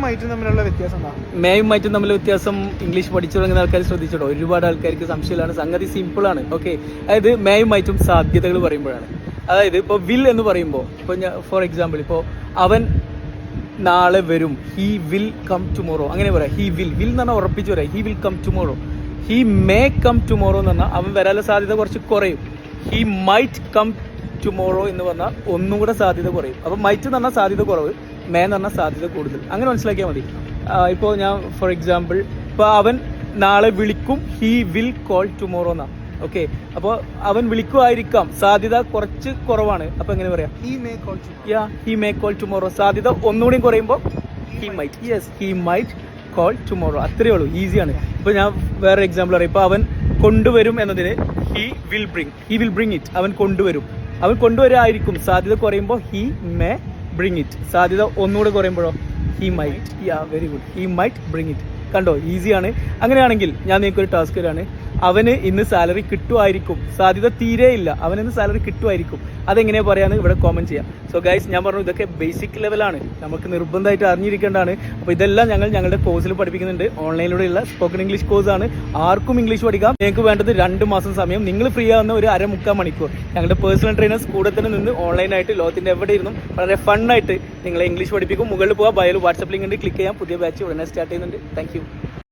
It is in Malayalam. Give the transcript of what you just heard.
മൈറ്റും തമ്മിലുള്ള വ്യത്യാസം എന്താ? മേയും മൈറ്റും തമ്മിലുള്ള വ്യത്യാസം ഇംഗ്ലീഷ് പഠിച്ചു തുടങ്ങുന്ന ആൾക്കാർ ശ്രദ്ധിച്ചിട്ടോ, ഒരുപാട് ആൾക്കാർക്ക് സംശയമാണ്. സംഗതി സിമ്പിളാണ്. ഓക്കെ, അതായത് മേയും മൈറ്റും സാധ്യതകൾ പറയുമ്പോഴാണ്. അതായത് ഇപ്പോൾ വിൽ എന്ന് പറയുമ്പോൾ, ഇപ്പോൾ ഞാൻ ഫോർ എക്സാമ്പിൾ, ഇപ്പോൾ അവൻ നാളെ വരും, ഹി വിൽ കം ടുമോറോ, അങ്ങനെ പറയാം. ഹി വിൽ എന്ന് പറഞ്ഞാൽ ഉറപ്പിച്ച് പറയാം, he will come tomorrow. He may come tomorrow എന്ന് പറഞ്ഞാൽ അവൻ വരാനുള്ള സാധ്യത കുറച്ച് കുറയും. ഹി മൈറ്റ് കം ടുമോറോ എന്ന് പറഞ്ഞാൽ ഒന്നും കൂടെ സാധ്യത കുറയും. അപ്പോൾ മൈറ്റ് എന്ന് പറഞ്ഞാൽ സാധ്യത കുറവ്, മേ എന്ന് പറഞ്ഞാൽ സാധ്യത കൂടുതൽ. അങ്ങനെ മനസ്സിലാക്കിയാൽ മതി. ഇപ്പോൾ ഞാൻ ഫോർ എക്സാമ്പിൾ, ഇപ്പോൾ അവൻ നാളെ വിളിക്കും, ഹി വിൽ കോൾ ടുമോറോ എന്നാണ്. ഓക്കെ, അപ്പോൾ അവൻ വിളിക്കുമായിരിക്കാം, സാധ്യത കുറച്ച് കുറവാണ്. അപ്പോൾ എങ്ങനെ പറയാം? He may call tomorrow. സാധ്യത ഒന്നുകൂടി കുറയുമ്പോൾ he might. Yes, he might call tomorrow. അത്രയേ ഉള്ളൂ, ഈസിയാണ്. ഇപ്പോൾ ഞാൻ വേറെ എക്സാമ്പിൾ പറയാം. ഇപ്പോൾ അവൻ കൊണ്ടുവരും എന്നതിന് ഹി വിൽ ബ്രിങ് ഇറ്റ്. അവൻ കൊണ്ടുവരും, അവൻ കൊണ്ടുവരായിരിക്കും. സാധ്യത കുറയുമ്പോൾ ഹി മേ ബ്രിങ് ഇറ്റ്. സാധ്യത ഒന്നുകൂടെ കുറയുമ്പോഴോ he might. Very good, he might bring it. കണ്ടോ, ഈസിയാണ്. അങ്ങനെയാണെങ്കിൽ ഞാൻ നിങ്ങൾക്കൊരു ടാസ്ക് തരാണ്. അവന് ഇന്ന് സാലറി കിട്ടുമായിരിക്കും, സാധ്യത തീരെ ഇല്ല, അവനിന്ന് സാലറി കിട്ടുമായിരിക്കും. അതെങ്ങനെയാണ് പറയാന്ന് ഇവിടെ കോമന്റ് ചെയ്യാം. സോ ഗൈസ്, ഞാൻ പറഞ്ഞു ഇതൊക്കെ ബേസിക് ലെവലാണ്, നമുക്ക് നിർബന്ധമായിട്ട് അറിഞ്ഞിരിക്കേണ്ടതാണ്. അപ്പോൾ ഇതെല്ലാം ഞങ്ങളുടെ കോഴ്സിൽ പഠിപ്പിക്കുന്നുണ്ട്. ഓൺലൈനിലൂടെയുള്ള സ്പോക്കൺ ഇംഗ്ലീഷ് കോഴ്സാണ്. ആർക്കും ഇംഗ്ലീഷ് പഠിക്കാം. നിങ്ങൾക്ക് വേണ്ടത് 2 മാസം സമയം. നിങ്ങൾ ഫ്രീ ആവുന്ന ഒരു 1/2-3 മണിക്കൂർ ഞങ്ങളുടെ പേഴ്സണൽ ട്രെയിനേഴ്സ് കൂടെ തന്നെ നിന്ന് ഓൺലൈനായിട്ട് ലോകത്തിൻ്റെ എവിടെ ഇരുന്നും വളരെ ഫണ്ണായിട്ട് നിങ്ങളെ ഇംഗ്ലീഷ് പഠിപ്പിക്കും. മുകളിൽ പോകാം, ബയോയിൽ വാട്സപ്പ് ലിങ്ക് ഉണ്ട്, ക്ലിക്ക് ചെയ്യാം. പുതിയ ബാച്ച് ഉടനെ സ്റ്റാർട്ട് ചെയ്യുന്നുണ്ട്. Thank you.